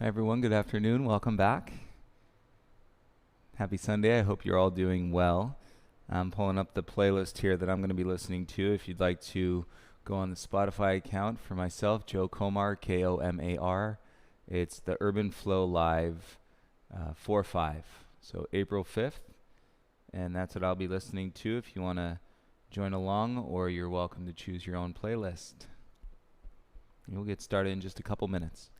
Hi everyone, good afternoon. Welcome back. Happy Sunday. I hope you're all doing well. I'm pulling up the playlist here that I'm going to be listening to. If you'd like to go on the Spotify account for myself, Joe Komar, Komar. It's the Urban Flow Live 4-5. So April 5th. And that's what I'll be listening to if you want to join along, or you're welcome to choose your own playlist. We'll get started in just a couple minutes.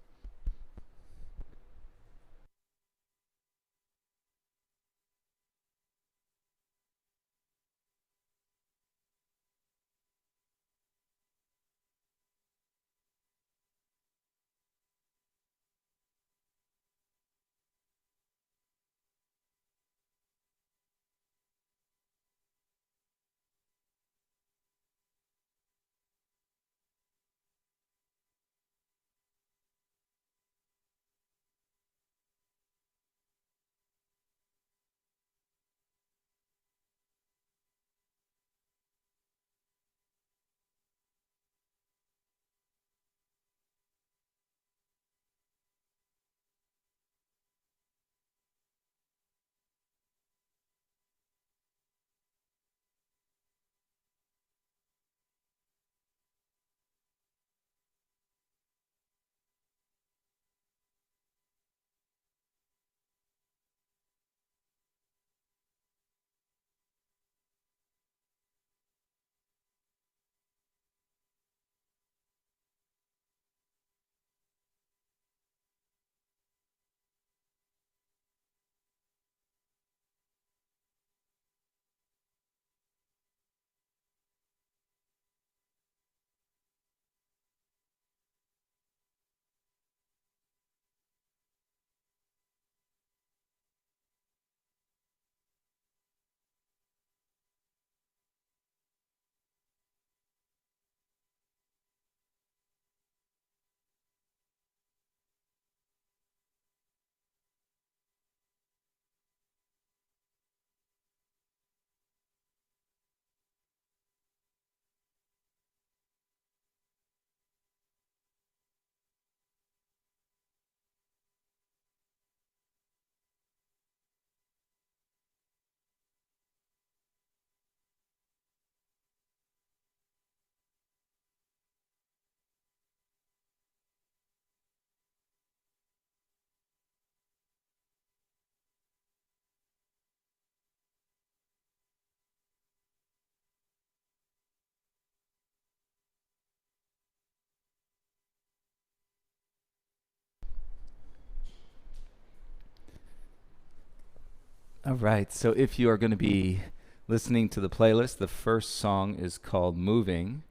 All right, so if you are going to be listening to the playlist, the first song is called Moving.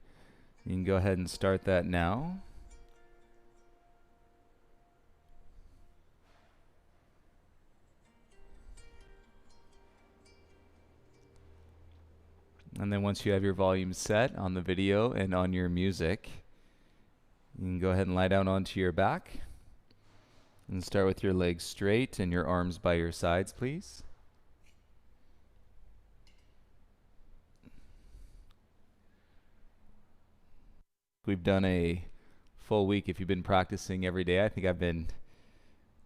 You can go ahead and start that now. And then once you have your volume set on the video and on your music, you can go ahead and lie down onto your back and start with your legs straight and your arms by your sides, please. We've done a full week. If you've been practicing every day, I think I've been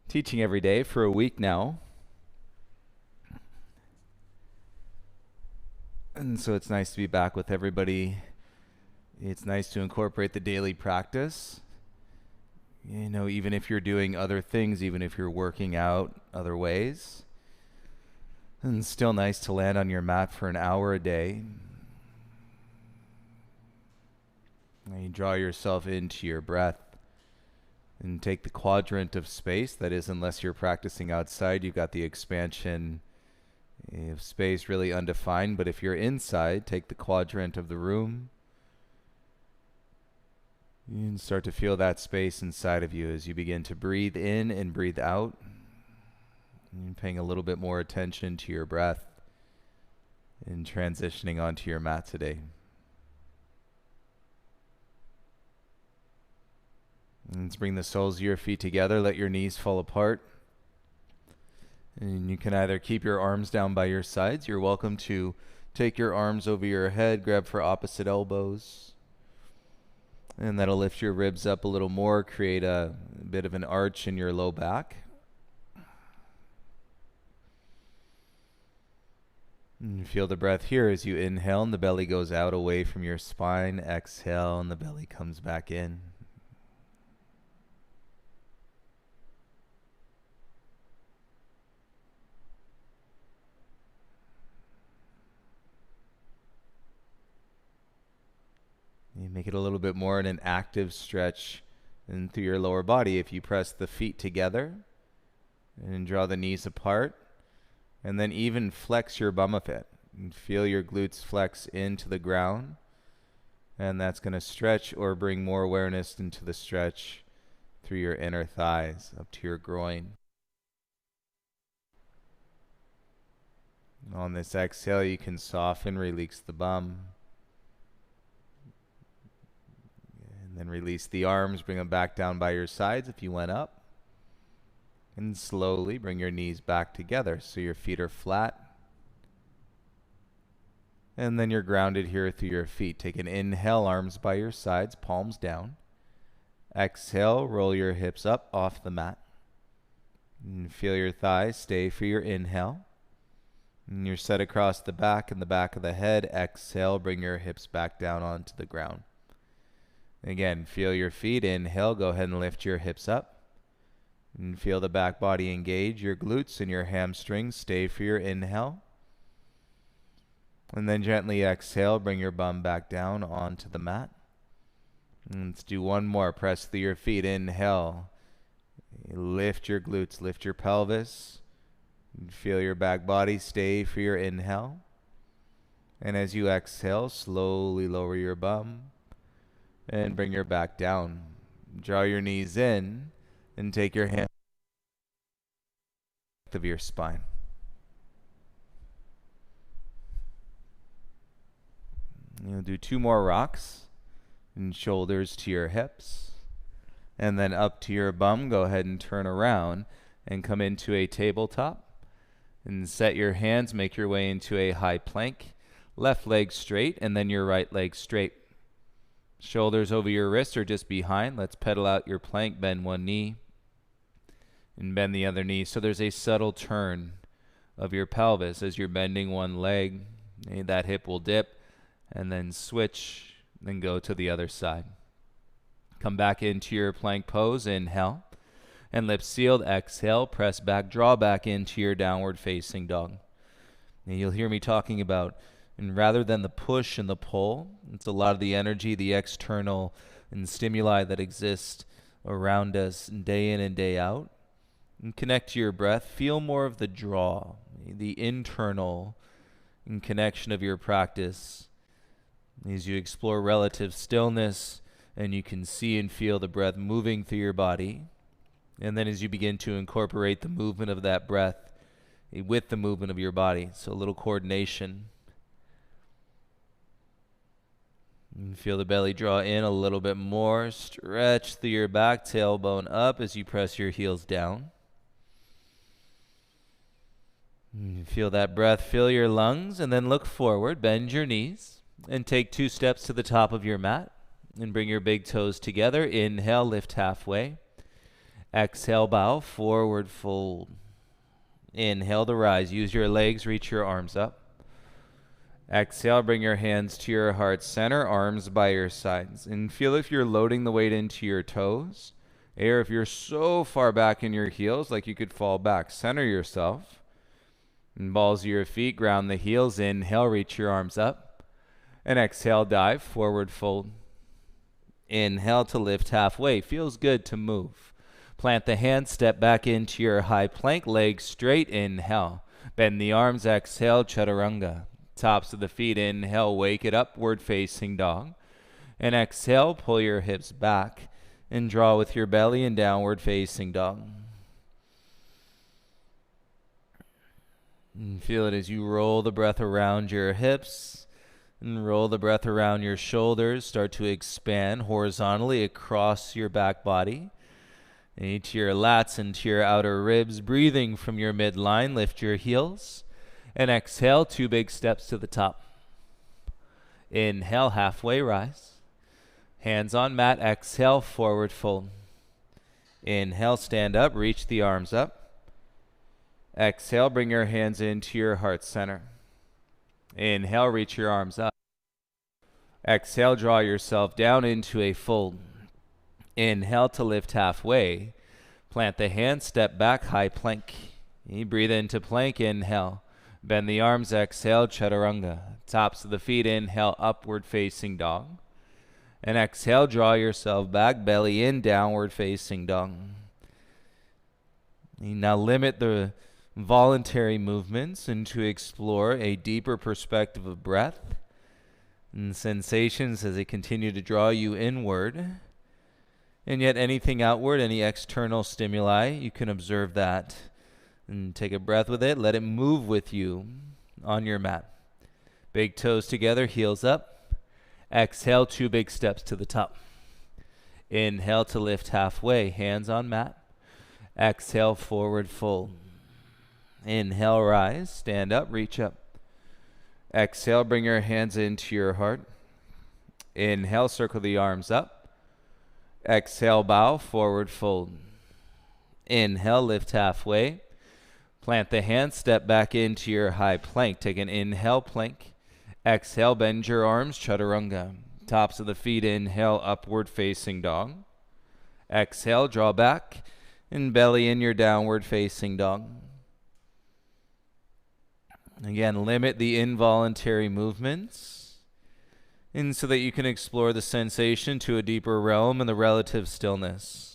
teaching every day for a week now. And so it's nice to be back with everybody. It's nice to incorporate the daily practice. You know, even if you're doing other things, even if you're working out other ways. And it's still nice to land on your mat for an hour a day. And you draw yourself into your breath and take the quadrant of space. That is, unless you're practicing outside, you've got the expansion of space really undefined. But if you're inside, take the quadrant of the room. You can start to feel that space inside of you as you begin to breathe in and breathe out. And paying a little bit more attention to your breath and transitioning onto your mat today. And let's bring the soles of your feet together. Let your knees fall apart. And you can either keep your arms down by your sides. You're welcome to take your arms over your head, grab for opposite elbows. And that'll lift your ribs up a little more, create a bit of an arch in your low back. And feel the breath here as you inhale and the belly goes out away from your spine. Exhale and the belly comes back in. You make it a little bit more in an active stretch and through your lower body. If you press the feet together and draw the knees apart, and then even flex your bum a bit and feel your glutes flex into the ground, and that's going to stretch or bring more awareness into the stretch through your inner thighs up to your groin. On this exhale, you can soften, release the bum. And then release the arms, bring them back down by your sides if you went up. And slowly bring your knees back together so your feet are flat. And then you're grounded here through your feet. Take an inhale, arms by your sides, palms down. Exhale, roll your hips up off the mat. And feel your thighs stay for your inhale. And you're set across the back and the back of the head. Exhale, bring your hips back down onto the ground. Again, feel your feet. Inhale, go ahead and lift your hips up. And feel the back body engage. Your glutes and your hamstrings stay for your inhale. And then gently exhale, bring your bum back down onto the mat. And let's do one more. Press through your feet. Inhale. Lift your glutes, lift your pelvis. Feel your back body stay for your inhale. And as you exhale, slowly lower your bum and bring your back down. Draw your knees in and take your hand of your spine. You'll do 2 more rocks, and shoulders to your hips, and then up to your bum. Go ahead and turn around and come into a tabletop, and set your hands, make your way into a high plank. Left leg straight, and then your right leg straight. Shoulders over your wrists or just behind. Let's pedal out your plank, bend one knee, and bend the other knee. So there's a subtle turn of your pelvis as you're bending one leg. That hip will dip, and then switch, then go to the other side. Come back into your plank pose. Inhale, and lips sealed. Exhale, press back, draw back into your downward facing dog. And you'll hear me talking about, and rather than the push and the pull, it's a lot of the energy, the external and stimuli that exist around us day in and day out. And connect to your breath. Feel more of the draw, the internal and connection of your practice as you explore relative stillness, and you can see and feel the breath moving through your body. And then as you begin to incorporate the movement of that breath with the movement of your body, so a little coordination. And feel the belly draw in a little bit more. Stretch through your back, tailbone up as you press your heels down. And feel that breath fill your lungs, and then look forward, bend your knees, and take 2 steps to the top of your mat, and bring your big toes together. Inhale, lift halfway. Exhale, bow, forward fold. Inhale to rise. Use your legs, reach your arms up. Exhale, bring your hands to your heart center, arms by your sides. And feel if you're loading the weight into your toes, or if you're so far back in your heels, like you could fall back. Center yourself. And balls of your feet, ground the heels. Inhale, reach your arms up. And exhale, dive, forward fold. Inhale to lift halfway. Feels good to move. Plant the hands, step back into your high plank, legs straight. Inhale. Bend the arms, exhale, chaturanga. Tops of the feet, inhale, wake it upward facing dog. And exhale, pull your hips back and draw with your belly in downward facing dog. And feel it as you roll the breath around your hips. And roll the breath around your shoulders. Start to expand horizontally across your back body. Into your lats, into your outer ribs. Breathing from your midline. Lift your heels. And exhale, 2 big steps to the top. Inhale, halfway rise. Hands on mat. Exhale, forward fold. Inhale, stand up, reach the arms up. Exhale, bring your hands into your heart center. Inhale, reach your arms up. Exhale, draw yourself down into a fold. Inhale to lift halfway. Plant the hands, step back, high plank. You breathe into plank, inhale. Bend the arms, exhale, chaturanga. Tops of the feet, inhale, upward facing dog. And exhale, draw yourself back, belly in, downward facing dog. You now limit the voluntary movements and to explore a deeper perspective of breath and sensations as they continue to draw you inward. And yet anything outward, any external stimuli, you can observe that and take a breath with it. Let it move with you on your mat. Big toes together, heels up. Exhale, 2 big steps to the top. Inhale to lift halfway, hands on mat. Exhale, forward fold. Inhale, rise, stand up, reach up. Exhale, bring your hands into your heart. Inhale, circle the arms up. Exhale, bow, forward fold. Inhale, lift halfway. Plant the hands, step back into your high plank. Take an inhale, plank. Exhale, bend your arms, chaturanga. Tops of the feet, inhale, upward facing dog. Exhale, draw back, and belly in your downward facing dog. Again, limit the involuntary movements, and so that you can explore the sensation to a deeper realm and the relative stillness.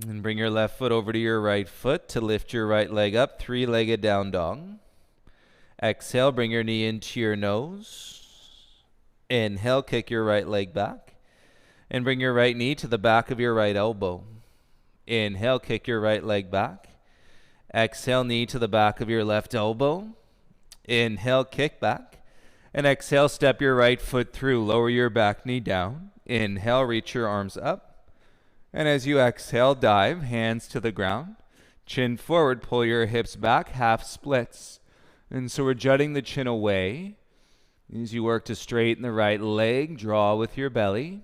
And bring your left foot over to your right foot to lift your right leg up, 3-legged down dog. Exhale, bring your knee into your nose. Inhale, kick your right leg back. And bring your right knee to the back of your right elbow. Inhale, kick your right leg back. Exhale, knee to the back of your left elbow. Inhale, kick back. And exhale, step your right foot through. Lower your back knee down. Inhale, reach your arms up. And as you exhale, dive, hands to the ground. Chin forward, pull your hips back, half splits. And so we're jutting the chin away. As you work to straighten the right leg, draw with your belly.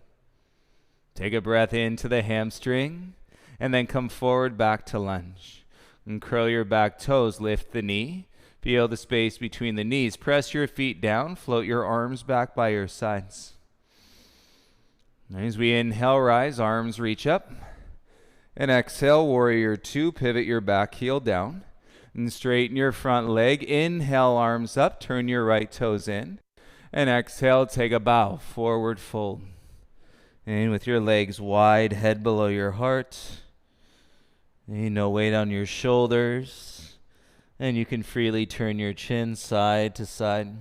Take a breath into the hamstring, and then come forward back to lunge. And curl your back toes, lift the knee. Feel the space between the knees. Press your feet down, float your arms back by your sides. As we inhale, rise, arms reach up. And exhale, warrior 2, pivot your back heel down. And straighten your front leg. Inhale, arms up, turn your right toes in. And exhale, take a bow, forward fold. And with your legs wide, head below your heart. No weight on your shoulders. And you can freely turn your chin side to side.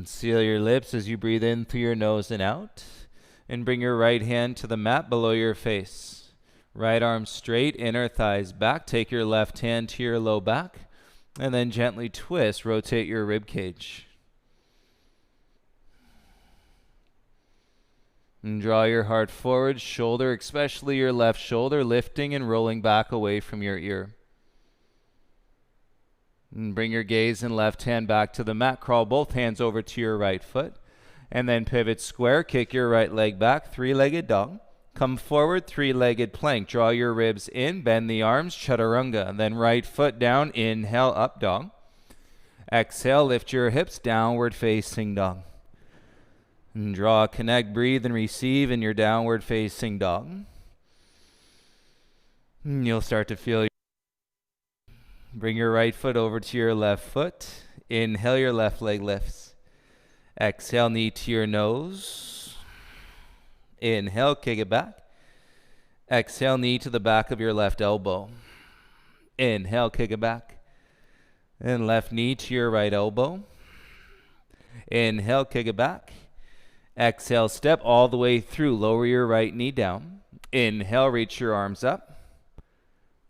Seal your lips as you breathe in through your nose and out. And bring your right hand to the mat below your face. Right arm straight, inner thighs back. Take your left hand to your low back. And then gently twist, rotate your rib cage. And draw your heart forward, shoulder, especially your left shoulder, lifting and rolling back away from your ear. And bring your gaze and left hand back to the mat. Crawl both hands over to your right foot. And then pivot square, kick your right leg back, 3-legged dog. Come forward, 3-legged plank. Draw your ribs in, bend the arms, chaturanga. And then right foot down, inhale, up dog. Exhale, lift your hips, downward facing dog. And draw, connect, breathe, and receive in your downward facing dog. And you'll start to feel. Bring your right foot over to your left foot. Inhale, your left leg lifts. Exhale, knee to your nose. Inhale, kick it back. Exhale, knee to the back of your left elbow. Inhale, kick it back. And left knee to your right elbow. Inhale, kick it back. Exhale, step all the way through. Lower your right knee down. Inhale, reach your arms up.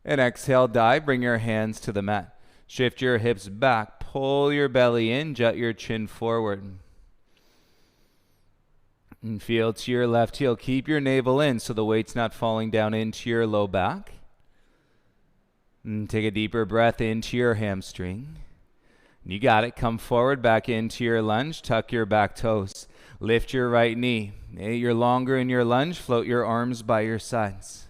And exhale, dive. Bring your hands to the mat. Shift your hips back. Pull your belly in. Jut your chin forward. And feel to your left heel. Keep your navel in so the weight's not falling down into your low back. And take a deeper breath into your hamstring. You got it. Come forward, back into your lunge. Tuck your back toes. Lift your right knee. You're longer in your lunge. Float your arms by your sides.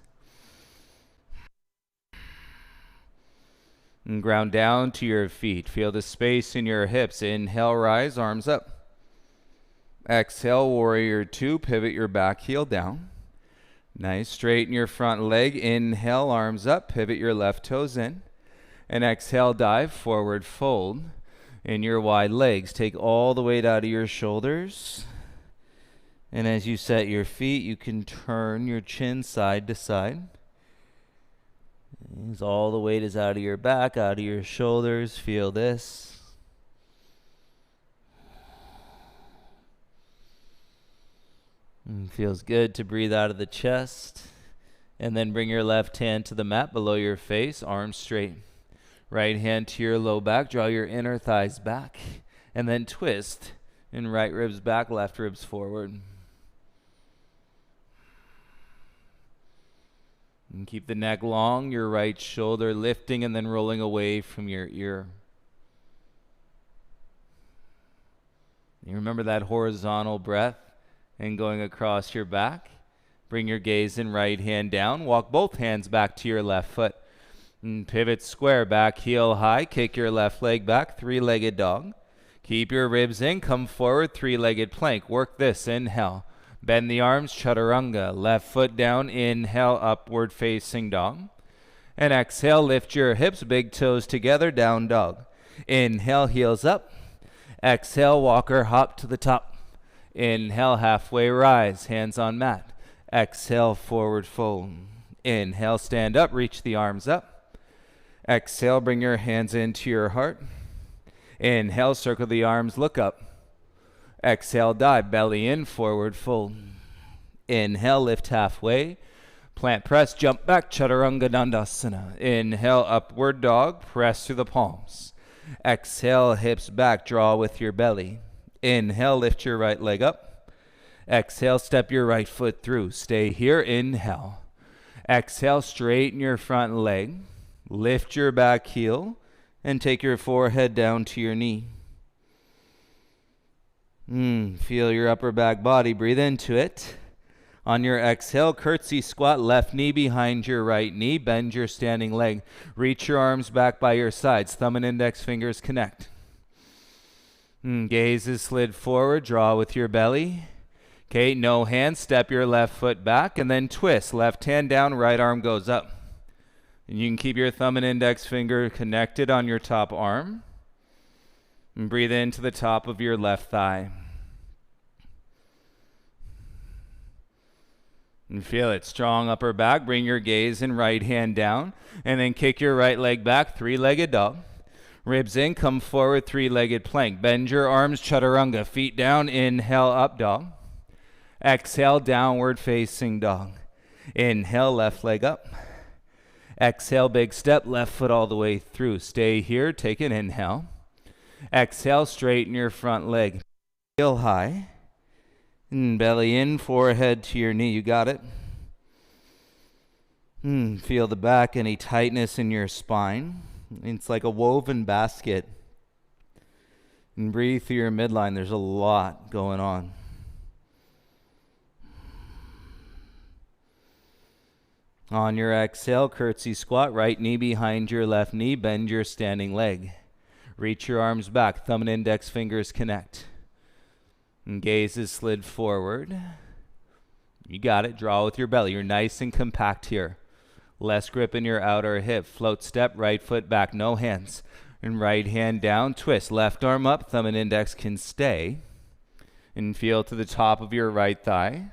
And ground down to your feet. Feel the space in your hips. Inhale, rise, arms up. Exhale, warrior two. Pivot your back heel down. Nice. Straighten your front leg. Inhale, arms up. Pivot your left toes in. And exhale, dive, forward fold. In your wide legs, take all the weight out of your shoulders. And as you set your feet, you can turn your chin side to side. As all the weight is out of your back, out of your shoulders. Feel this. Feels good to breathe out of the chest. And then bring your left hand to the mat below your face, arms straight. Right hand to your low back, draw your inner thighs back. And then twist. And right ribs back, left ribs forward. And keep the neck long, your right shoulder lifting and then rolling away from your ear. You remember that horizontal breath and going across your back. Bring your gaze and right hand down. Walk both hands back to your left foot. And pivot square, back heel high. Kick your left leg back, three-legged dog. Keep your ribs in, come forward, three-legged plank. Work this, inhale. Bend the arms, chaturanga. Left foot down, inhale, upward facing dog. And exhale, lift your hips, big toes together, down dog. Inhale, heels up. Exhale, walker hop to the top. Inhale, halfway rise, hands on mat. Exhale, forward fold. Inhale, stand up, reach the arms up. Exhale, bring your hands into your heart. Inhale, circle the arms, look up. Exhale, dive, belly in, forward fold. Inhale, lift halfway. Plant press, jump back, chaturanga dandasana. Inhale, upward dog, press through the palms. Exhale, hips back, draw with your belly. Inhale, lift your right leg up. Exhale, step your right foot through. Stay here, inhale. Exhale, straighten your front leg. Lift your back heel and take your forehead down to your knee. Feel your upper back body. Breathe into it. On your exhale, curtsy squat, left knee behind your right knee. Bend your standing leg. Reach your arms back by your sides. Thumb and index fingers connect. Gaze is slid forward. Draw with your belly. Okay, no hands. Step your left foot back and then twist. Left hand down, right arm goes up. And you can keep your thumb and index finger connected on your top arm. And breathe into the top of your left thigh. And feel it. Strong upper back. Bring your gaze and right hand down. And then kick your right leg back. Three-legged dog. Ribs in. Come forward. Three-legged plank. Bend your arms. Chaturanga. Feet down. Inhale. Up dog. Exhale. Downward facing dog. Inhale. Left leg up. Exhale. Big step. Left foot all the way through. Stay here. Take an inhale. Exhale, straighten your front leg. Heel high. And belly in, forehead to your knee. You got it? Feel the back, any tightness in your spine. It's like a woven basket. And breathe through your midline. There's a lot going on. On your exhale, curtsy squat. Right knee behind your left knee. Bend your standing leg. Reach your arms back. Thumb and index fingers connect. And gaze is slid forward. You got it. Draw with your belly. You're nice and compact here. Less grip in your outer hip. Float step. Right foot back. No hands. And right hand down. Twist. Left arm up. Thumb and index can stay. And feel to the top of your right thigh.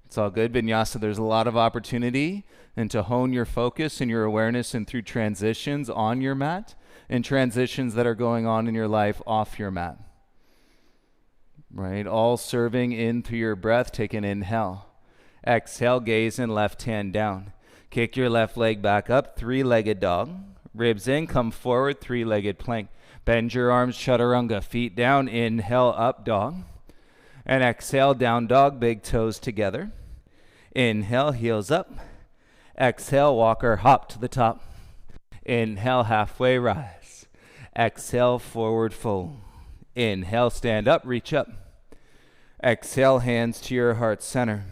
It's all good. Vinyasa, there's a lot of opportunity. And to hone your focus and your awareness and through transitions on your mat. And transitions that are going on in your life off your mat. Right? All serving in through your breath. Take an inhale. Exhale, gaze and left hand down. Kick your left leg back up. Three-legged dog. Ribs in, come forward. Three-legged plank. Bend your arms, chaturanga. Feet down. Inhale, up dog. And exhale, down dog. Big toes together. Inhale, heels up. Exhale, walker hop to the top. Inhale, halfway rise. Exhale, forward fold. Inhale, stand up, reach up. Exhale, hands to your heart center.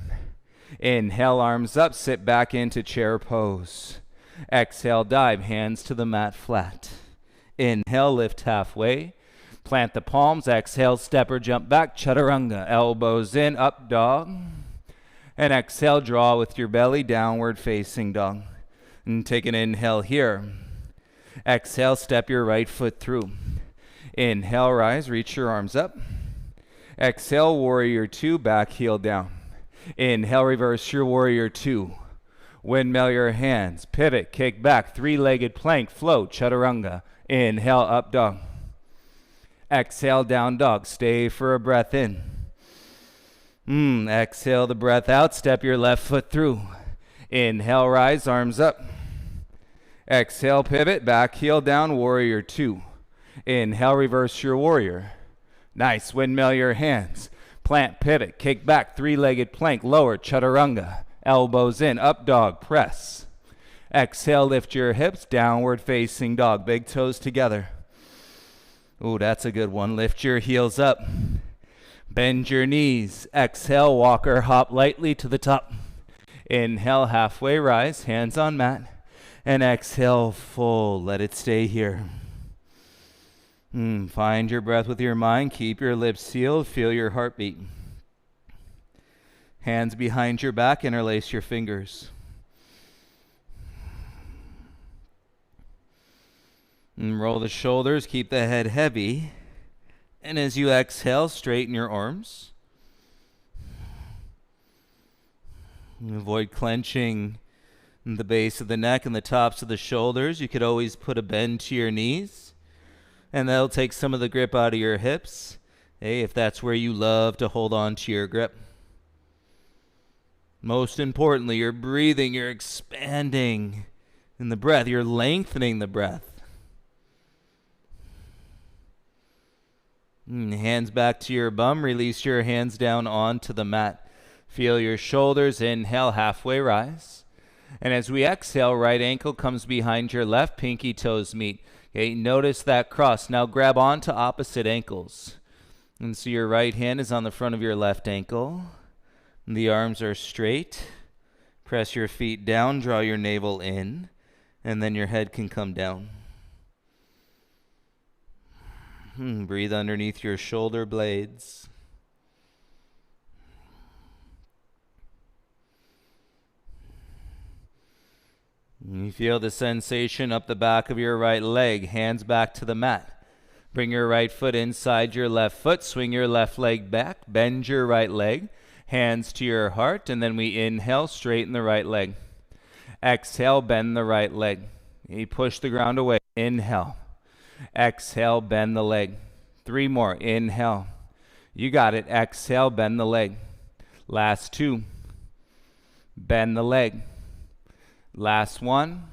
Inhale, arms up, sit back into chair pose. Exhale, dive, hands to the mat flat. Inhale, lift halfway. Plant the palms. Exhale, step or jump back, chaturanga. Elbows in, up dog. And exhale, draw with your belly, downward facing dog. And take an inhale here. Exhale, step your right foot through. Inhale, rise, reach your arms up. Exhale, warrior two, back heel down. Inhale, reverse your warrior two. Windmill your hands, pivot, kick back, three-legged plank, float, chaturanga. Inhale, up dog. Exhale, down dog. Stay for a breath in. Exhale the breath out, step your left foot through. Inhale, rise, arms up. Exhale, pivot, back heel down, warrior two. Inhale, reverse your warrior. Nice, windmill your hands. Plant, pivot, kick back, three-legged plank, lower, chaturanga. Elbows in, up dog, press. Exhale, lift your hips, downward facing dog, big toes together. Ooh, that's a good one. Lift your heels up. Bend your knees. Exhale, walk or hop lightly to the top. Inhale, halfway rise, hands on mat. And exhale, fold. Let it stay here. Find your breath with your mind. Keep your lips sealed. Feel your heartbeat. Hands behind your back. Interlace your fingers. And roll the shoulders. Keep the head heavy. And as you exhale, straighten your arms. Avoid clenching the base of the neck and the tops of the shoulders. You could always put a bend to your knees. And that'll take some of the grip out of your hips. Hey, if that's where you love to hold on to your grip. Most importantly, you're breathing, you're expanding in the breath, you're lengthening the breath. Hands back to your bum, release your hands down onto the mat. Feel your shoulders, inhale, halfway rise. And as we exhale, right ankle comes behind your left, pinky toes meet. Okay, notice that cross. Now grab onto opposite ankles. And so your right hand is on the front of your left ankle. And the arms are straight. Press your feet down, draw your navel in, and then your head can come down. Breathe underneath your shoulder blades. You feel the sensation up the back of your right leg, hands back to the mat. Bring your right foot inside your left foot, swing your left leg back, bend your right leg, hands to your heart, and then we inhale, straighten the right leg. Exhale, bend the right leg. You push the ground away, inhale. Exhale, bend the leg. 3 more, inhale. You got it, exhale, bend the leg. Last 2. Bend the leg. Last 1.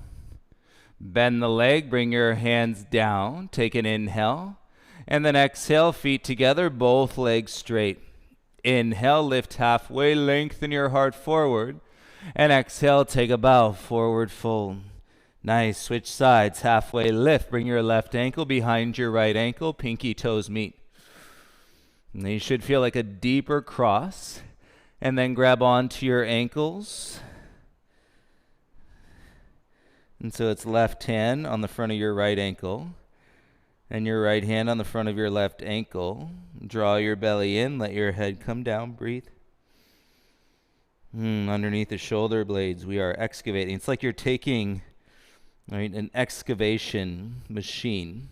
Bend the leg, bring your hands down, take an inhale, and then exhale, feet together, both legs straight. Inhale, lift halfway, lengthen your heart forward, and exhale, take a bow, forward fold. Nice, switch sides, halfway lift, bring your left ankle behind your right ankle, pinky toes meet. And you should feel like a deeper cross, and then grab onto your ankles. And so it's left hand on the front of your right ankle and your right hand on the front of your left ankle. Draw your belly in, let your head come down, breathe. Underneath the shoulder blades, we are excavating. It's like you're taking an excavation machine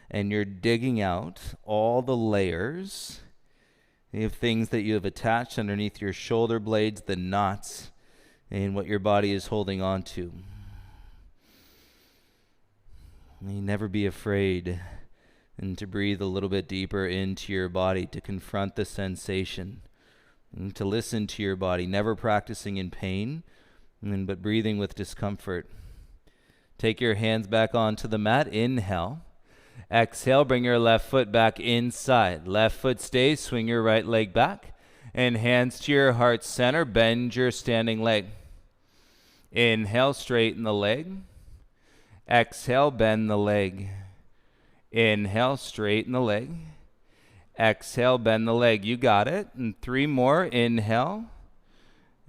and you're digging out all the layers of things that you have attached underneath your shoulder blades, the knots, and what your body is holding on to. You never be afraid and to breathe a little bit deeper into your body, to confront the sensation, and to listen to your body, never practicing in pain, but breathing with discomfort. Take your hands back onto the mat, inhale. Exhale, bring your left foot back inside. Left foot stays, swing your right leg back, and hands to your heart center, bend your standing leg. Inhale, straighten the leg. Exhale, bend the leg. Inhale, straighten the leg. Exhale, bend the leg. You got it. And 3 more. Inhale.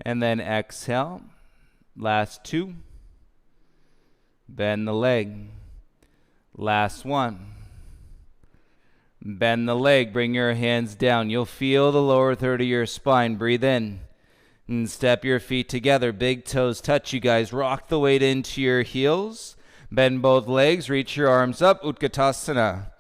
And then exhale. Last 2. Bend the leg. Last 1. Bend the leg. Bring your hands down. You'll feel the lower third of your spine. Breathe in. And step your feet together. Big toes touch, you guys. Rock the weight into your heels. Bend both legs. Reach your arms up. Utkatasana.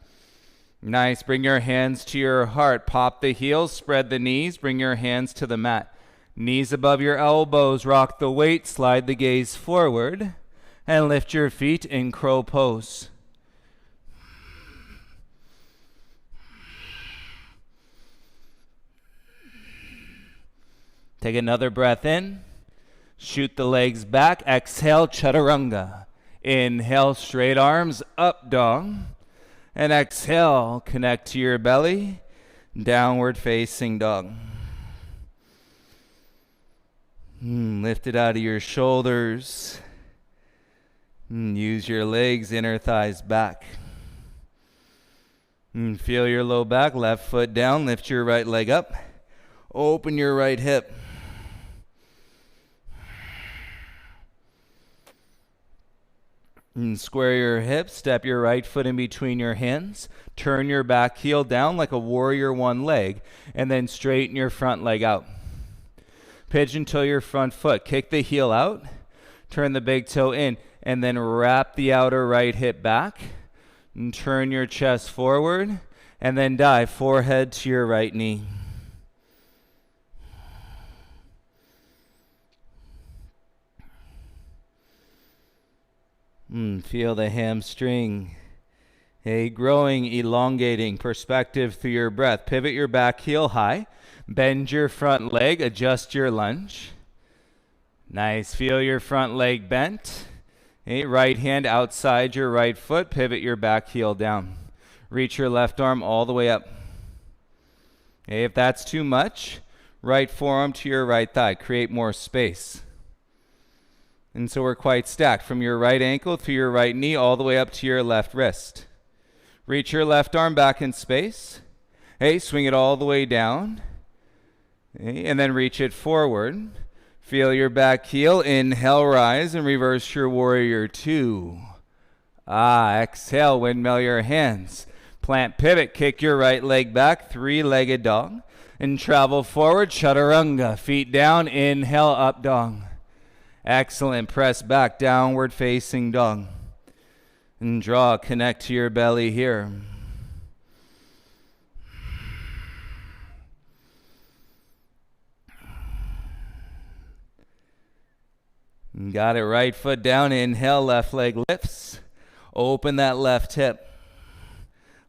Nice. Bring your hands to your heart. Pop the heels. Spread the knees. Bring your hands to the mat. Knees above your elbows. Rock the weight. Slide the gaze forward. And lift your feet in crow pose. Take another breath in. Shoot the legs back. Exhale, chaturanga. Inhale, straight arms, up dog. And exhale, connect to your belly. Downward facing dog. Lift it out of your shoulders. Use your legs, inner thighs back. Feel your low back, left foot down. Lift your right leg up. Open your right hip. And square your hips, step your right foot in between your hands, turn your back heel down like a warrior one leg, and then straighten your front leg out. Pigeon toe your front foot, kick the heel out, turn the big toe in, and then wrap the outer right hip back, and turn your chest forward, and then dive forehead to your right knee. Feel the hamstring, growing, elongating, perspective through your breath. Pivot your back heel high, bend your front leg, adjust your lunge. Nice, feel your front leg bent. Right hand outside your right foot, pivot your back heel down. Reach your left arm all the way up. If that's too much, right forearm to your right thigh, create more space. And so we're quite stacked from your right ankle through your right knee all the way up to your left wrist. Reach your left arm back in space. Swing it all the way down. And then reach it forward. Feel your back heel. Inhale, rise, and reverse your warrior 2. Exhale, windmill your hands. Plant pivot, kick your right leg back, 3-legged dog. And travel forward, chaturanga. Feet down, inhale, up dog. Excellent. Press back, downward facing dog. And draw, connect to your belly here. Got it. Right foot down. Inhale, left leg lifts. Open that left hip.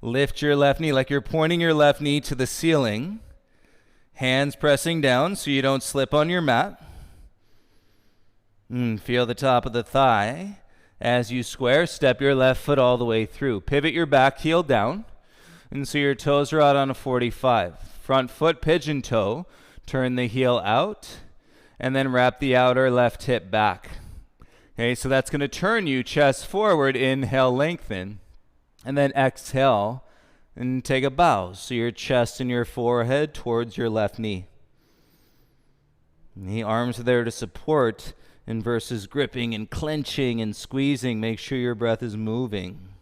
Lift your left knee like you're pointing your left knee to the ceiling. Hands pressing down so you don't slip on your mat. Feel the top of the thigh. As you square, step your left foot all the way through. Pivot your back heel down. And so your toes are out on a 45. Front foot, pigeon toe. Turn the heel out. And then wrap the outer left hip back. So that's going to turn you chest forward. Inhale, lengthen. And then exhale and take a bow. So your chest and your forehead towards your left knee. The arms are there to support. And versus gripping and clenching and squeezing, make sure your breath is moving.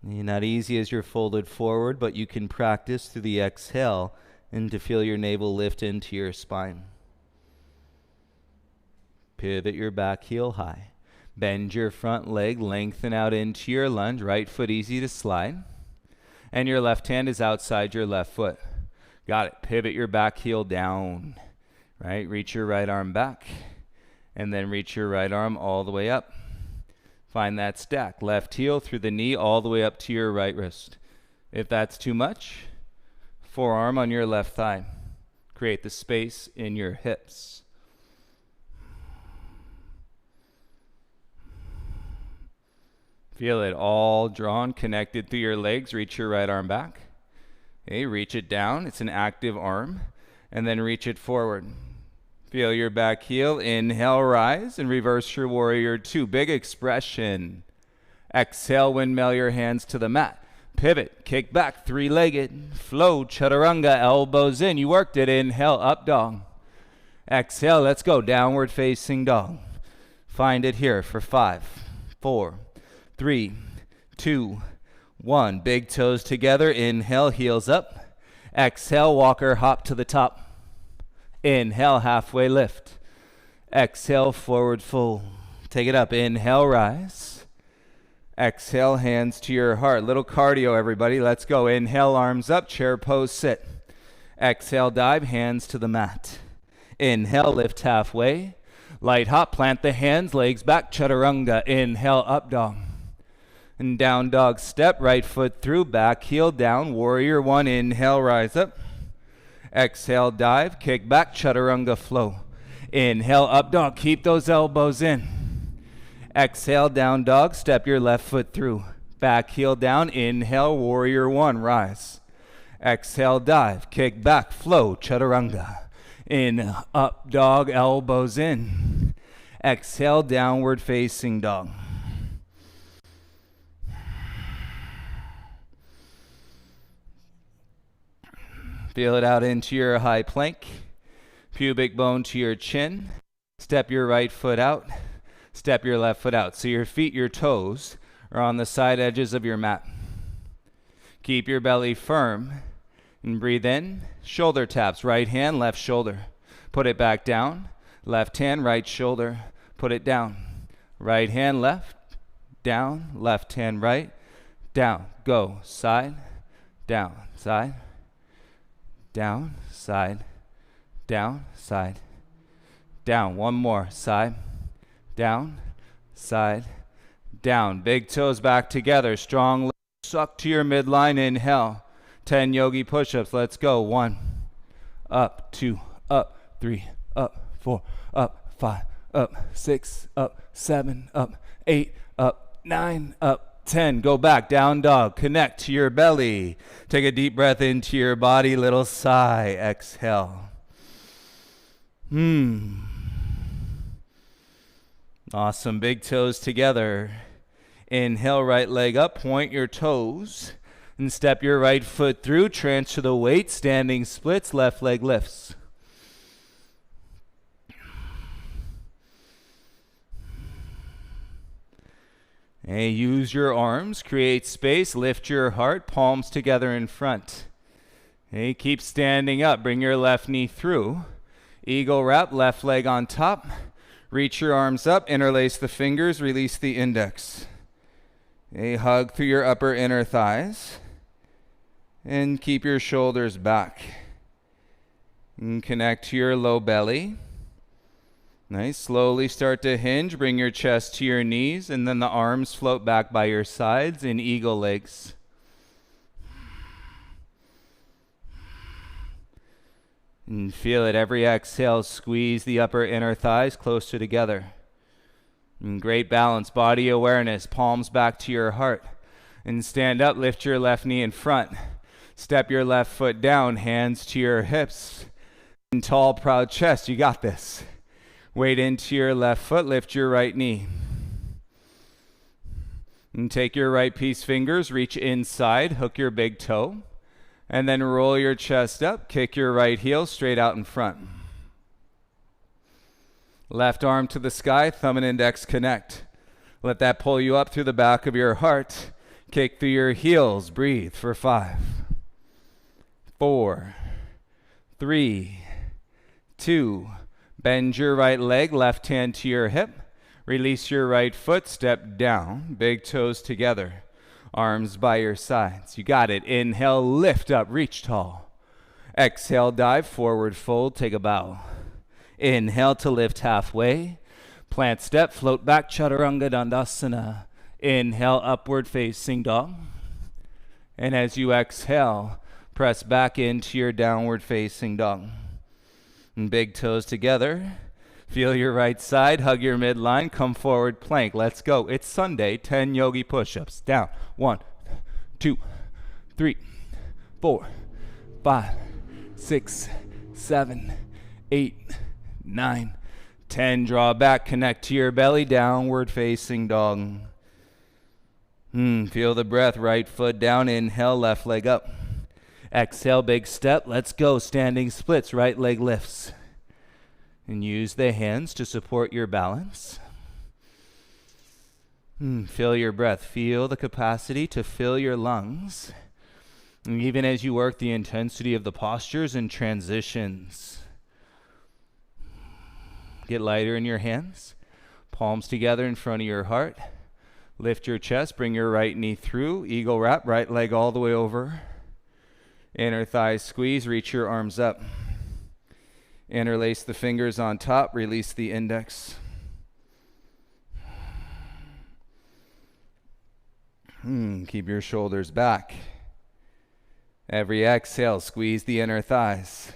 Not easy as you're folded forward, but you can practice through the exhale and to feel your navel lift into your spine. Pivot your back heel high. Bend your front leg, lengthen out into your lunge. Right foot easy to slide. And your left hand is outside your left foot. Got it. Pivot your back heel down, right? Reach your right arm back, and then reach your right arm all the way up. Find that stack. Left heel through the knee all the way up to your right wrist. If that's too much, forearm on your left thigh. Create the space in your hips. Feel it all drawn, connected through your legs. Reach your right arm back. Reach it down. It's an active arm. And then reach it forward. Feel your back heel. Inhale, rise, and reverse your warrior two. Big expression. Exhale, windmill your hands to the mat. Pivot, kick back, three-legged. Flow, chaturanga, elbows in. You worked it. Inhale, up dog. Exhale, let's go. Downward facing dog. Find it here for 5, 4, 3, 2, 1. Big toes together. Inhale, heels up. Exhale, walker hop to the top. Inhale, halfway lift. Exhale, forward fold. Take it up. Inhale, rise. Exhale, hands to your heart. Little cardio, everybody. Let's go. Inhale, arms up, chair pose, sit. Exhale, dive, hands to the mat. Inhale, lift halfway. Light hop, plant the hands, legs back, chaturanga. Inhale, up dog. And down dog step, right foot through, back heel down, warrior one. Inhale, rise up. Exhale, dive, kick back, chaturanga flow. Inhale, up dog, keep those elbows in. Exhale, down dog, step your left foot through. Back heel down, inhale, warrior one, rise. Exhale, dive, kick back, flow, chaturanga. In, up dog, elbows in. Exhale, downward facing dog. Feel it out into your high plank. Pubic bone to your chin. Step your right foot out. Step your left foot out. So your feet, your toes are on the side edges of your mat. Keep your belly firm and breathe in. Shoulder taps. Right hand, left shoulder. Put it back down. Left hand, right shoulder. Put it down. Right hand, left. Down. Left hand, right. Down. Go. Side. Down. Side. Down, side, down, side, down. One more, side, down, side, down. Big toes back together. Strong legs, suck to your midline. Inhale. 10 yogi push-ups. Let's go. 1, up, 2, up, 3, up, 4, up, 5, up, 6, up, 7, up, 8, up, 9, up, 10. Go back, down dog. Connect to your belly. Take a deep breath into your body. Little sigh. Exhale. Awesome. Big toes together. Inhale, right leg up. Point your toes. And step your right foot through. Transfer the weight. Standing splits. Left leg lifts. Hey, use your arms, create space, lift your heart, palms together in front. Hey, keep standing up, bring your left knee through. Eagle wrap, left leg on top. Reach your arms up, interlace the fingers, release the index. Hey, hug through your upper inner thighs. And keep your shoulders back. And connect to your low belly. Nice. Slowly start to hinge. Bring your chest to your knees, and then the arms float back by your sides in eagle legs. And feel it. Every exhale, squeeze the upper inner thighs closer together. And great balance. Body awareness. Palms back to your heart. And stand up. Lift your left knee in front. Step your left foot down. Hands to your hips. And tall, proud chest. You got this. Weight into your left foot, lift your right knee. And take your right piece fingers, reach inside, hook your big toe, and then roll your chest up, kick your right heel straight out in front. Left arm to the sky, thumb and index connect. Let that pull you up through the back of your heart. Kick through your heels, breathe for 5, 4, 3, 2, bend your right leg, left hand to your hip. Release your right foot, step down, big toes together. Arms by your sides. You got it. Inhale, lift up, reach tall. Exhale, dive, forward fold, take a bow. Inhale to lift halfway. Plant step, float back, chaturanga dandasana. Inhale, upward facing dog. And as you exhale, press back into your downward facing dog. And big toes together. Feel your right side, hug your midline, come forward plank. Let's go. It's Sunday, 10 yogi push-ups. Down. 1, 2, 3, 4, 5, 6, 7, 8, 9, 10. Draw back, connect to your belly, downward facing dog. Feel the breath, right foot down, inhale, left leg up. Exhale, big step, let's go. Standing splits, right leg lifts. And use the hands to support your balance. Feel your breath, feel the capacity to fill your lungs. And even as you work the intensity of the postures and transitions. Get lighter in your hands, palms together in front of your heart. Lift your chest, bring your right knee through, eagle wrap, right leg all the way over. Inner thighs squeeze, reach your arms up. Interlace the fingers on top, release the index. Keep your shoulders back. Every exhale, squeeze the inner thighs.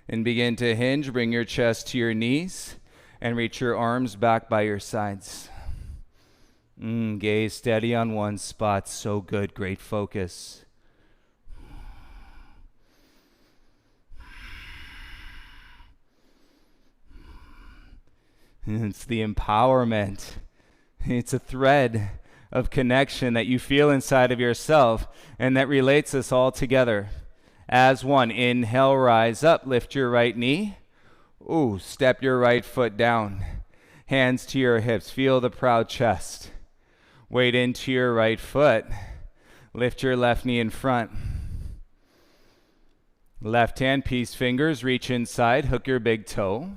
And begin to hinge, bring your chest to your knees, and reach your arms back by your sides. Gaze steady on one spot, so good, great focus. It's the empowerment. It's a thread of connection that you feel inside of yourself and that relates us all together. As one, inhale, rise up, lift your right knee. Step your right foot down. Hands to your hips, feel the proud chest. Weight into your right foot. Lift your left knee in front. Left hand, peace fingers, reach inside, hook your big toe.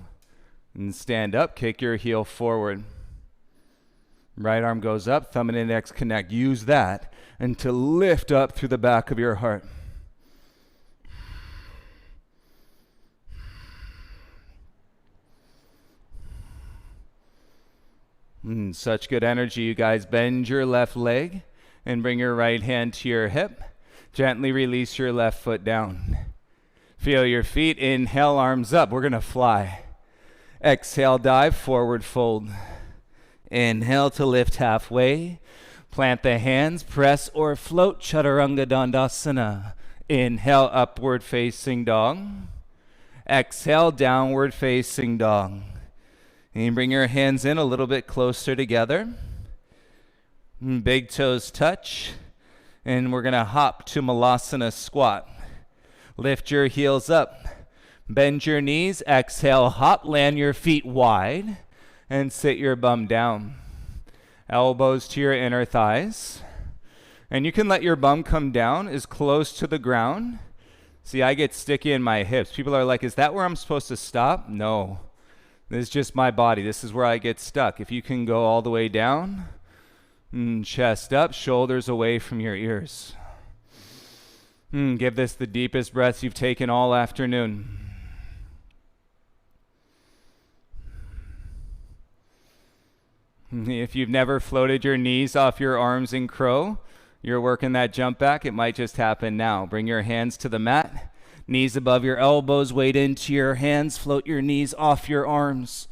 And stand up, kick your heel forward. Right arm goes up, thumb and index connect. Use that and to lift up through the back of your heart. Such good energy, you guys. Bend your left leg and bring your right hand to your hip. Gently release your left foot down. Feel your feet. Inhale, arms up. We're going to fly. Exhale, dive, forward fold. Inhale to lift halfway. Plant the hands, press or float, Chaturanga Dandasana. Inhale, upward facing dog. Exhale, downward facing dog. And bring your hands in a little bit closer together. Big toes touch. And we're going to hop to Malasana squat. Lift your heels up. Bend your knees. Exhale, hop. Land your feet wide. And sit your bum down. Elbows to your inner thighs. And you can let your bum come down as close to the ground. See, I get sticky in my hips. People are like, is that where I'm supposed to stop? No. This is just my body. This is where I get stuck. If you can go all the way down, chest up, shoulders away from your ears. Give this the deepest breaths you've taken all afternoon. If you've never floated your knees off your arms in crow, you're working that jump back. It might just happen now. Bring your hands to the mat. Knees above your elbows, weight into your hands, float your knees off your arms.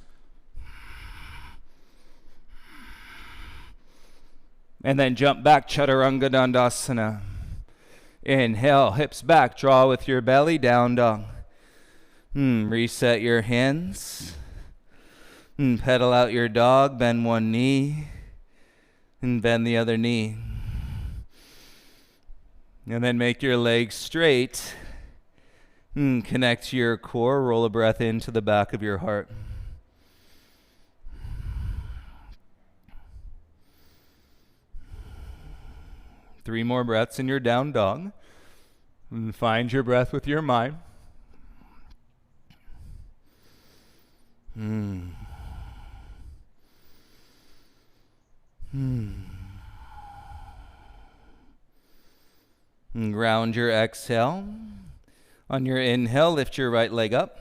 And then jump back, Chaturanga Dandasana. Inhale, hips back, draw with your belly, down dog. Reset your hands. Pedal out your dog, bend one knee, and bend the other knee. And then make your legs straight. Connect to your core, roll a breath into the back of your heart. Three more breaths in your down dog. And find your breath with your mind. And ground your exhale. On your inhale, lift your right leg up.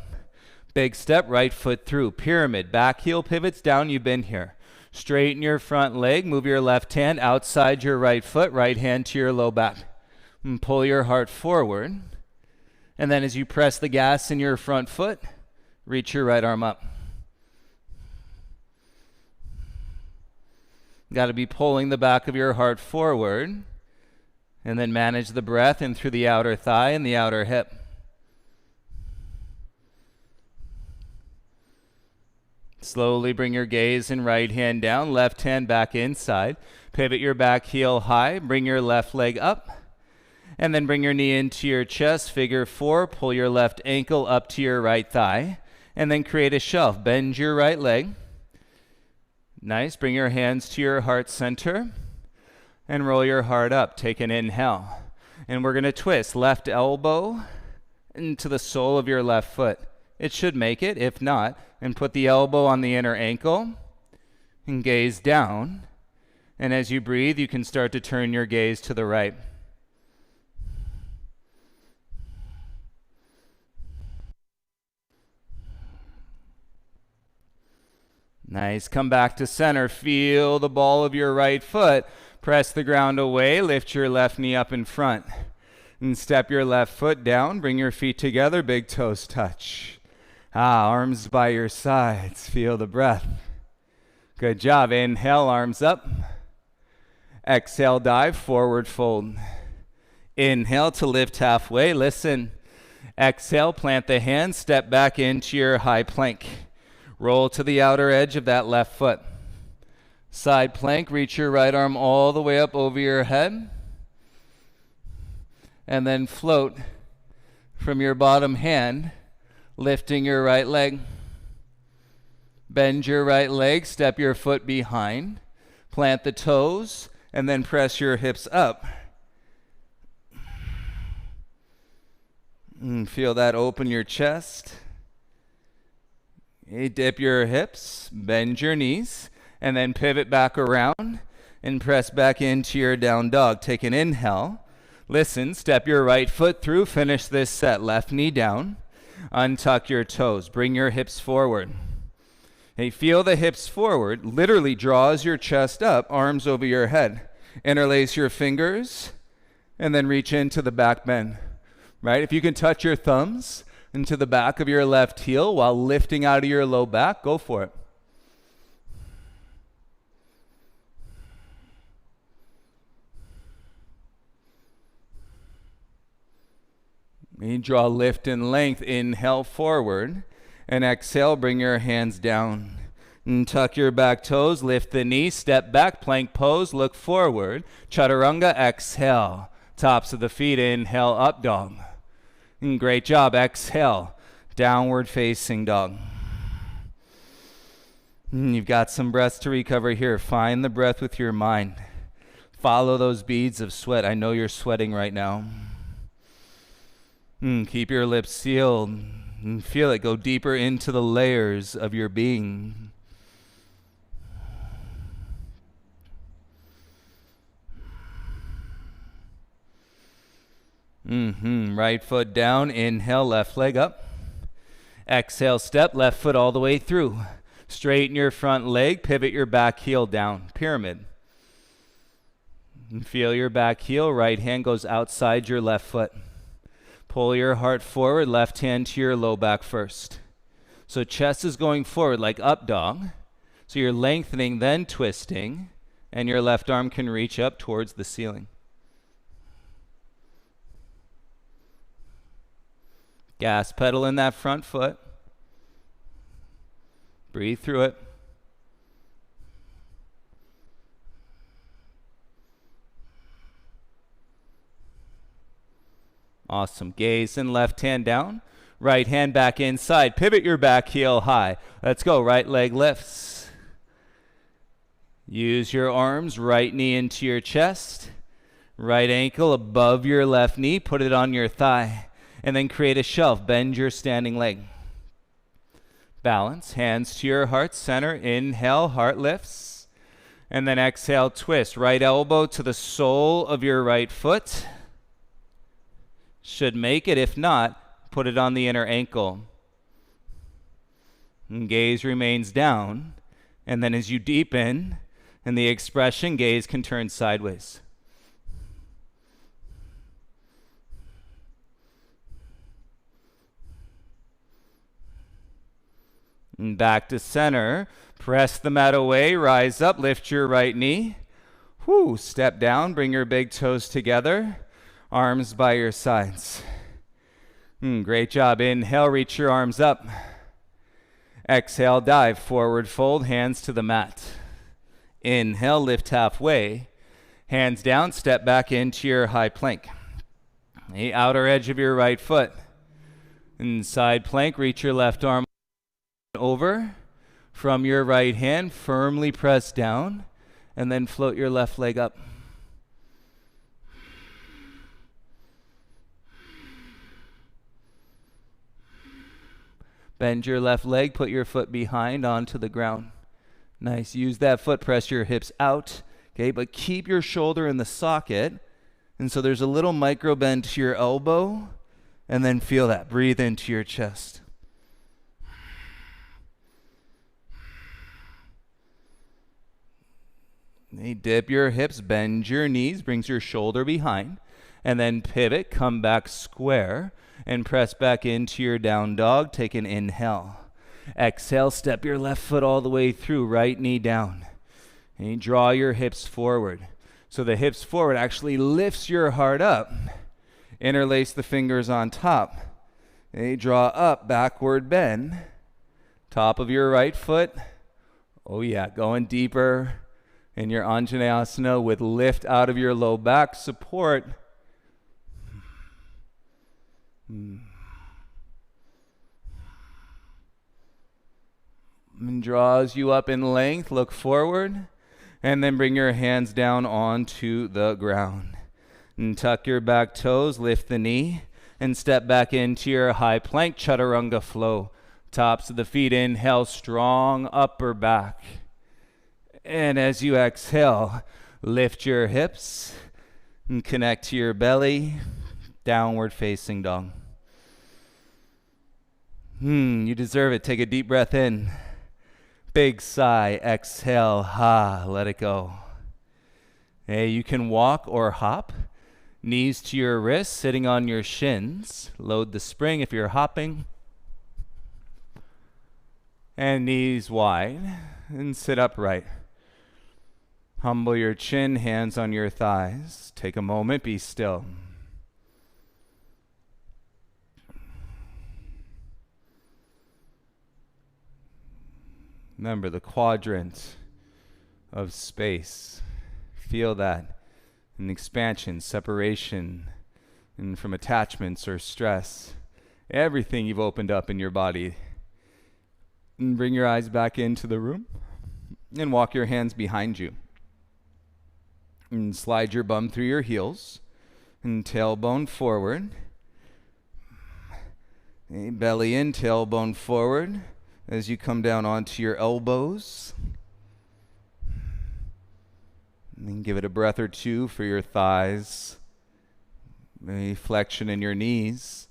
Big step, right foot through. Pyramid, back heel pivots down. You've been here. Straighten your front leg. Move your left hand outside your right foot. Right hand to your low back. And pull your heart forward. And then as you press the gas in your front foot, reach your right arm up. Got to be pulling the back of your heart forward. And then manage the breath in through the outer thigh and the outer hip. Slowly bring your gaze and right hand down, left hand back inside. Pivot your back heel high, bring your left leg up, and then bring your knee into your chest, figure 4, pull your left ankle up to your right thigh, and then create a shelf. Bend your right leg. Nice, bring your hands to your heart center, and roll your heart up. Take an inhale. And we're gonna twist left elbow into the sole of your left foot. It should make it. If not, and put the elbow on the inner ankle and gaze down. And as you breathe, you can start to turn your gaze to the right. Nice. Come back to center. Feel the ball of your right foot. Press the ground away. Lift your left knee up in front. And step your left foot down. Bring your feet together. Big toes touch. Arms by your sides. Feel the breath. Good job. Inhale, arms up. Exhale, dive, forward fold. Inhale to lift halfway. Listen. Exhale, plant the hands. Step back into your high plank. Roll to the outer edge of that left foot. Side plank. Reach your right arm all the way up over your head. And then float from your bottom hand, lifting your right leg. Bend your right leg, step your foot behind, plant the toes, and then press your hips up. And feel that open your chest. Dip your hips, bend your knees, and then pivot back around and press back into your down dog. Take an inhale. Listen, step your right foot through, finish this set. Left knee down. Untuck your toes. Bring your hips forward. Hey, feel the hips forward. Literally draws your chest up, arms over your head. Interlace your fingers, and then reach into the back bend. Right? If you can touch your thumbs into the back of your left heel while lifting out of your low back, go for it. You draw lift and length. Inhale forward, and exhale, bring your hands down. And tuck your back toes, lift the knee, step back, plank pose, look forward. Chaturanga, exhale. Tops of the feet, inhale, up dog. And great job, exhale, downward facing dog. You've got some breaths to recover here. Find the breath with your mind. Follow those beads of sweat. I know you're sweating right now. Keep your lips sealed and feel it go deeper into the layers of your being. Right foot down, inhale, left leg up. Exhale, step left foot all the way through. Straighten your front leg, pivot your back heel down, pyramid. And feel your back heel, right hand goes outside your left foot. Pull your heart forward, left hand to your low back first. So chest is going forward like up dog. So you're lengthening, then twisting, and your left arm can reach up towards the ceiling. Gas pedal in that front foot. Breathe through it. Awesome. Gaze and left hand down. Right hand back inside. Pivot your back heel high. Let's go. Right leg lifts. Use your arms. Right knee into your chest. Right ankle above your left knee. Put it on your thigh. And then create a shelf. Bend your standing leg. Balance. Hands to your heart center. Inhale. Heart lifts. And then exhale. Twist. Right elbow to the sole of your right foot. Should make it. If not, put it on the inner ankle. And gaze remains down. And then as you deepen, and the expression, gaze can turn sideways. And back to center. Press the mat away. Rise up. Lift your right knee. Step down. Bring your big toes together. Arms by your sides. Great job. Inhale, reach your arms up. Exhale, dive, forward fold, hands to the mat. Inhale, lift halfway. Hands down, step back into your high plank. The outer edge of your right foot. Inside plank, reach your left arm over. From your right hand, firmly press down, and then float your left leg up. Bend your left leg, put your foot behind onto the ground. Nice. Use that foot, press your hips out. Okay, but keep your shoulder in the socket. And so there's a little micro bend to your elbow, and then feel that. Breathe into your chest. Dip your hips, bend your knees, brings your shoulder behind, and then pivot, come back square, and press back into your down dog. Take an inhale. Exhale, step your left foot all the way through, right knee down. And you draw your hips forward. So the hips forward actually lifts your heart up. Interlace the fingers on top. And you draw up, backward bend. Top of your right foot. Oh yeah, going deeper in your Anjaneyasana with lift out of your low back, support. And draws you up in length, look forward, and then bring your hands down onto the ground. And tuck your back toes, lift the knee, and step back into your high plank, chaturanga flow. Tops of the feet, inhale, strong upper back. And as you exhale, lift your hips and connect to your belly, downward facing dog. You deserve it. Take a deep breath in. Big sigh, exhale, let it go. Hey, you can walk or hop. Knees to your wrists, sitting on your shins. Load the spring if you're hopping. And knees wide, and sit upright. Humble your chin, hands on your thighs. Take a moment, be still. Remember the quadrant of space. Feel that. An expansion, separation, and from attachments or stress. Everything you've opened up in your body. And bring your eyes back into the room. And walk your hands behind you. And slide your bum through your heels. And tailbone forward. Belly in, tailbone forward. As you come down onto your elbows. And then give it a breath or two for your thighs. Maybe flexion in your knees.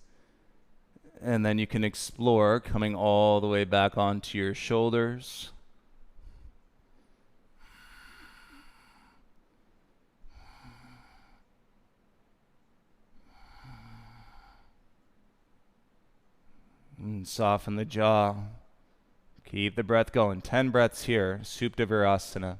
And then you can explore coming all the way back onto your shoulders. And soften the jaw. Keep the breath going. 10 breaths here. Supta Virasana.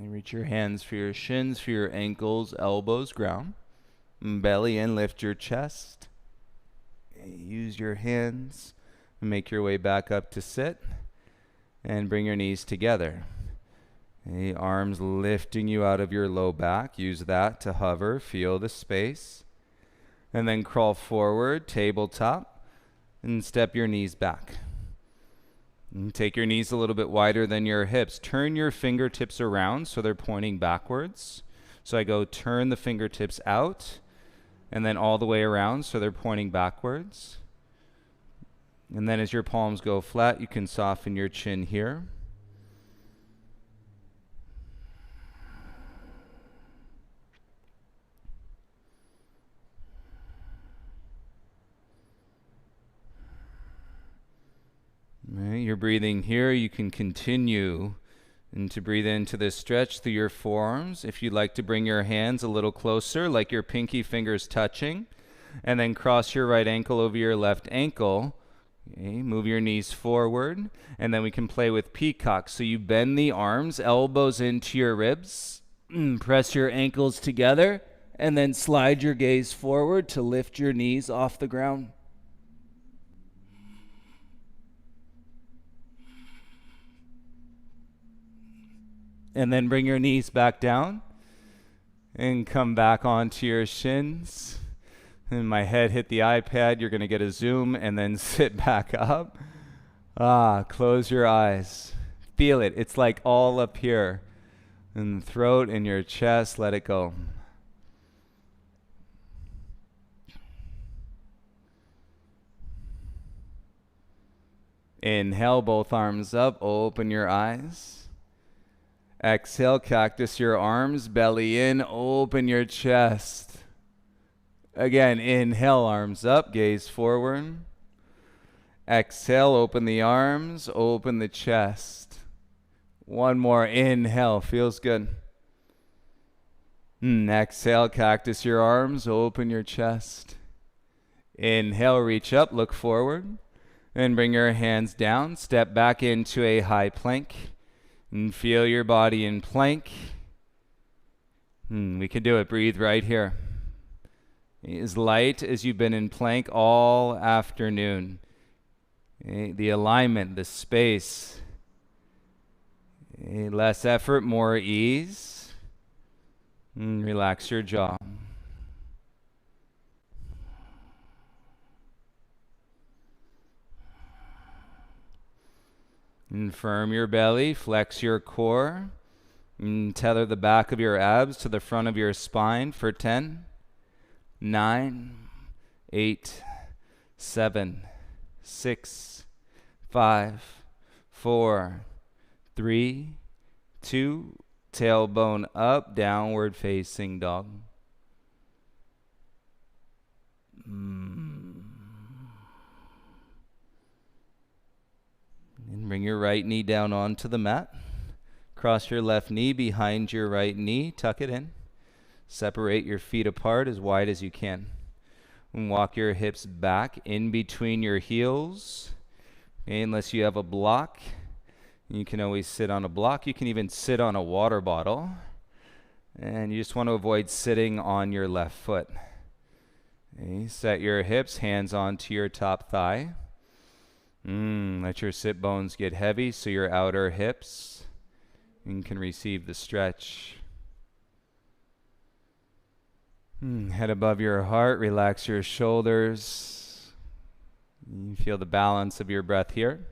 Reach your hands for your shins, for your ankles, elbows, ground. Belly in, lift your chest. Use your hands. Make your way back up to sit. And bring your knees together. Arms lifting you out of your low back. Use that to hover. Feel the space. And then crawl forward, tabletop. And step your knees back. And take your knees a little bit wider than your hips. Turn your fingertips around so they're pointing backwards. So I go turn the fingertips out and then all the way around so they're pointing backwards. And then as your palms go flat, you can soften your chin here. Right, you're breathing here. You can continue and to breathe into this stretch through your forearms. If you'd like to bring your hands a little closer, like your pinky fingers touching, and then cross your right ankle over your left ankle. Okay, move your knees forward, and then we can play with peacock. So you bend the arms, elbows into your ribs, press your ankles together, and then slide your gaze forward to lift your knees off the ground. And then bring your knees back down and come back onto your shins. And my head hit the iPad. You're going to get a zoom and then sit back up. Close your eyes. Feel it. It's like all up here in the throat, in your chest. Let it go. Inhale, both arms up. Open your eyes. Exhale, cactus your arms, belly in, open your chest. Again, inhale, arms up, gaze forward. Exhale, open the arms, open the chest. One more, inhale, feels good. Exhale, cactus your arms, open your chest. Inhale, reach up, look forward, and bring your hands down. Step back into a high plank. And feel your body in plank. We can do it. Breathe right here. As light as you've been in plank all afternoon. The alignment, the space. Less effort, more ease. Relax your jaw. And firm your belly, flex your core, and tether the back of your abs to the front of your spine for 10, 9, 8, 7, 6, 5, 4, 3, 2, tailbone up, downward facing dog. And bring your right knee down onto the mat. Cross your left knee behind your right knee. Tuck it in. Separate your feet apart as wide as you can. And walk your hips back in between your heels. Okay, unless you have a block, you can always sit on a block. You can even sit on a water bottle. And you just want to avoid sitting on your left foot. Okay, set your hips, hands onto your top thigh. Let your sit bones get heavy so your outer hips can receive the stretch. Head above your heart, relax your shoulders. You feel the balance of your breath here.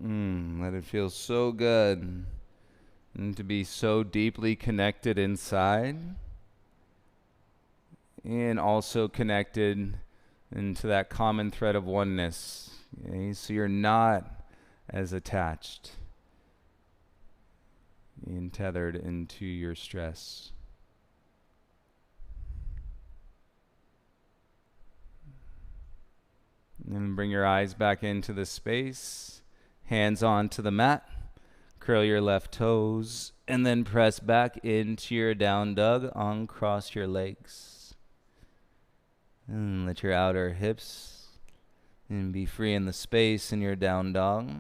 Let it feel so good and to be so deeply connected inside and also connected into that common thread of oneness. Okay? So you're not as attached and tethered into your stress. And bring your eyes back into the space. Hands onto the mat, curl your left toes, and then press back into your down dog, uncross your legs. And let your outer hips and be free in the space in your down dog.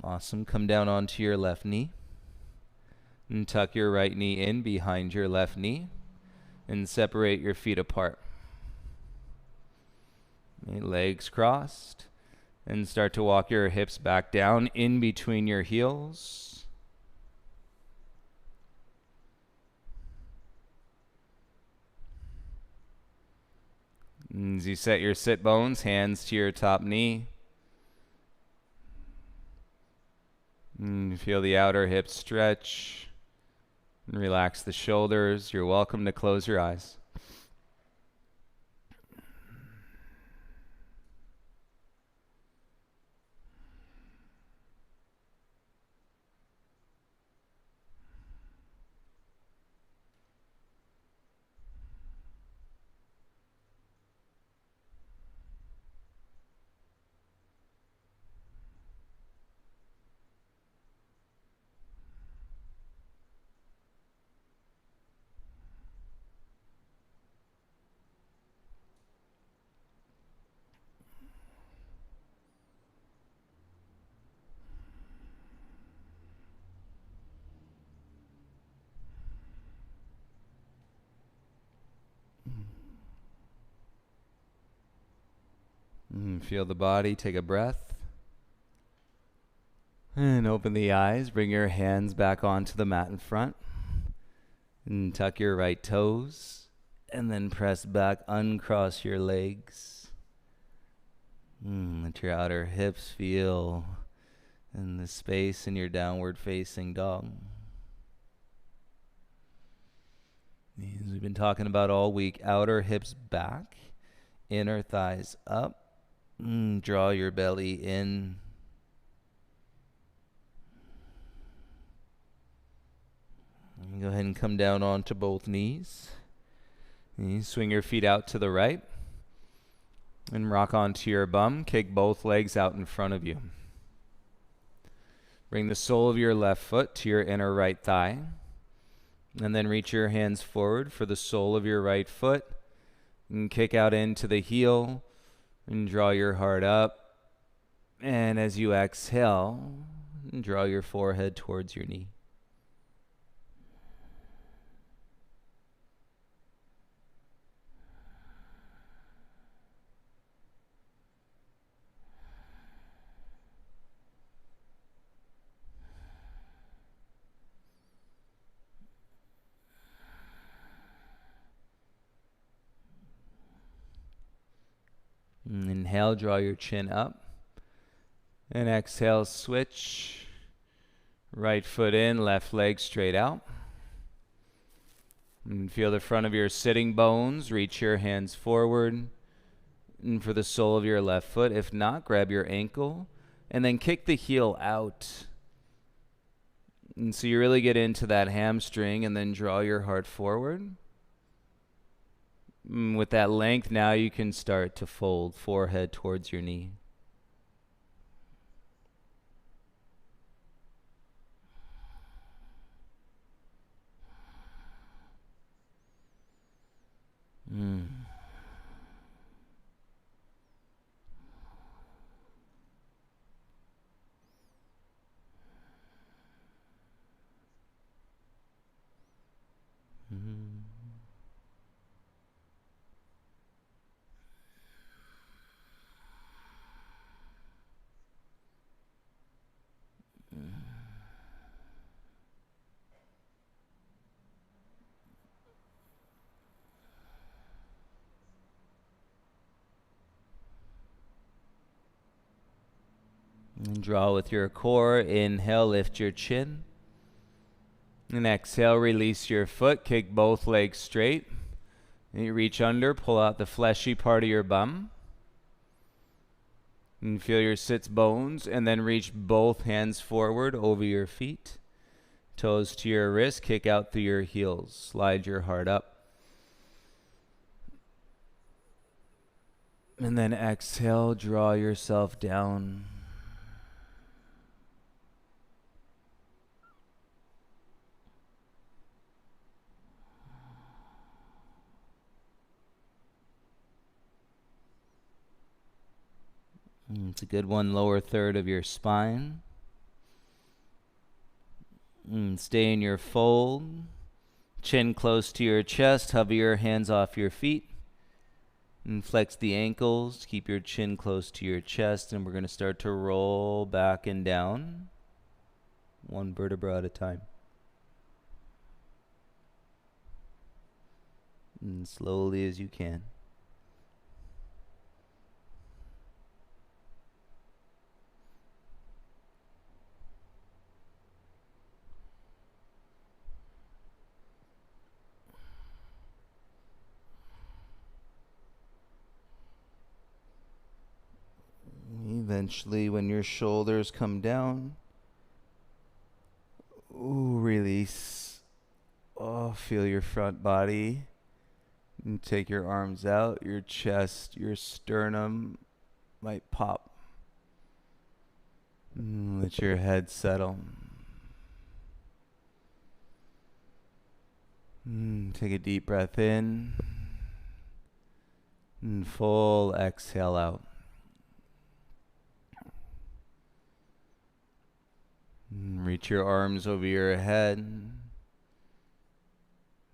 Awesome. Come down onto your left knee and tuck your right knee in behind your left knee. and separate your feet apart. Okay, legs crossed. And start to walk your hips back down in between your heels. As you set your sit bones, hands to your top knee. And feel the outer hips stretch. And relax the shoulders. You're welcome to close your eyes. Feel the body. Take a breath. And open the eyes. Bring your hands back onto the mat in front. And tuck your right toes. And then press back. Uncross your legs. Let your outer hips feel in the space in your downward facing dog. As we've been talking about all week, outer hips back, inner thighs up. Draw your belly in. And go ahead and come down onto both knees. And you swing your feet out to the right. And rock onto your bum. Kick both legs out in front of you. Bring the sole of your left foot to your inner right thigh. And then reach your hands forward for the sole of your right foot. And kick out into the heel. And draw your heart up. And as you exhale, draw your forehead towards your knee. Inhale, draw your chin up. And exhale, switch. Right foot in, left leg straight out. And feel the front of your sitting bones. Reach your hands forward. And for the sole of your left foot. If not, grab your ankle. And then kick the heel out. And so you really get into that hamstring and then draw your heart forward. With that length, now you can start to fold forehead towards your knee. And draw with your core. Inhale, lift your chin. And exhale, release your foot. Kick both legs straight. And you reach under, pull out the fleshy part of your bum. And feel your sits bones. And then reach both hands forward over your feet. Toes to your wrist. Kick out through your heels. Slide your heart up. And then exhale, draw yourself down. It's a good one, lower third of your spine. Stay in your fold. Chin close to your chest. Hover your hands off your feet. And flex the ankles. Keep your chin close to your chest. And we're going to start to roll back and down, one vertebra at a time. And slowly as you can. Eventually, when your shoulders come down, release. Feel your front body. And take your arms out. Your chest, your sternum might pop. Let your head settle. Take a deep breath in. And full exhale out. Reach your arms over your head.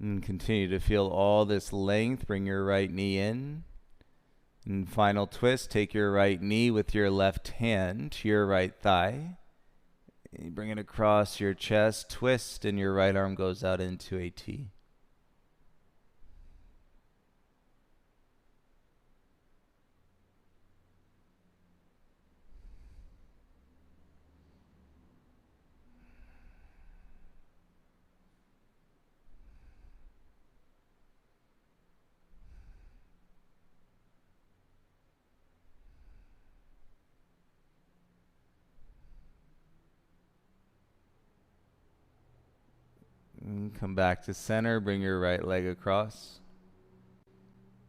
And continue to feel all this length. Bring your right knee in. And final twist. Take your right knee with your left hand to your right thigh. And you bring it across your chest. Twist, and your right arm goes out into a T. And come back to center. Bring your right leg across.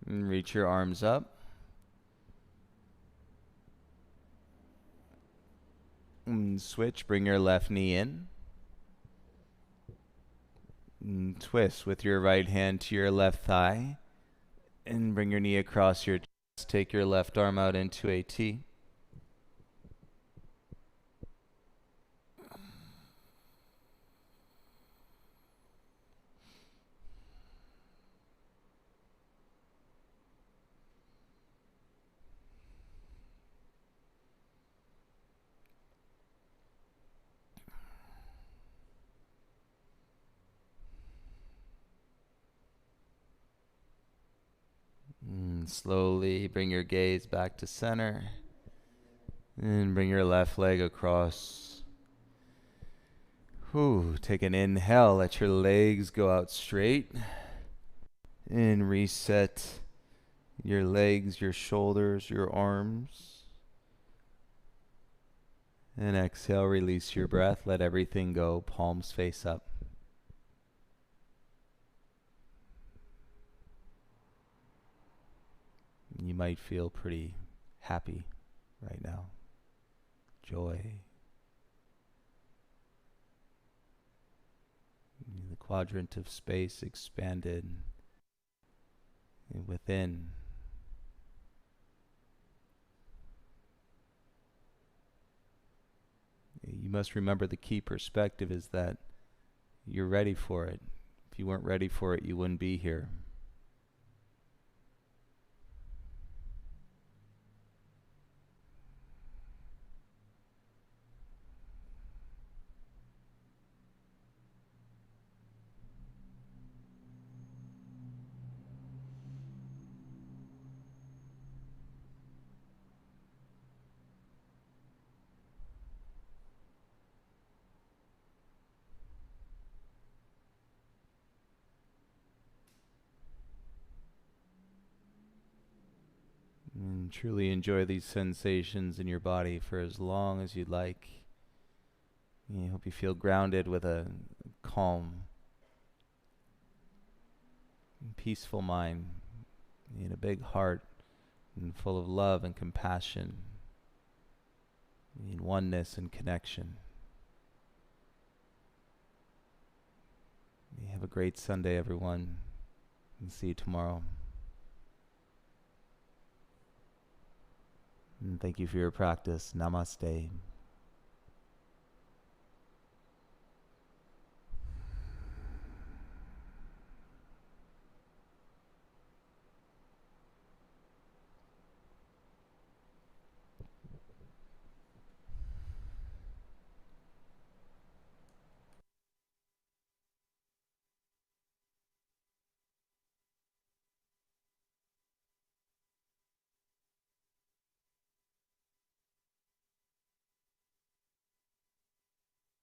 And reach your arms up. And switch. Bring your left knee in. And twist with your right hand to your left thigh. And bring your knee across your chest. Take your left arm out into a T. Slowly bring your gaze back to center. And bring your left leg across. Take an inhale. Let your legs go out straight. And reset your legs, your shoulders, your arms. And exhale, release your breath. Let everything go. Palms face up. You might feel pretty happy right now. Joy. The quadrant of space expanded. And within. You must remember the key perspective is that you're ready for it. If you weren't ready for it, you wouldn't be here. And truly enjoy these sensations in your body for as long as you'd like. I hope you feel grounded with a calm, peaceful mind, and a big heart, and full of love and compassion, and oneness and connection. Have a great Sunday, everyone, and see you tomorrow. And thank you for your practice. Namaste.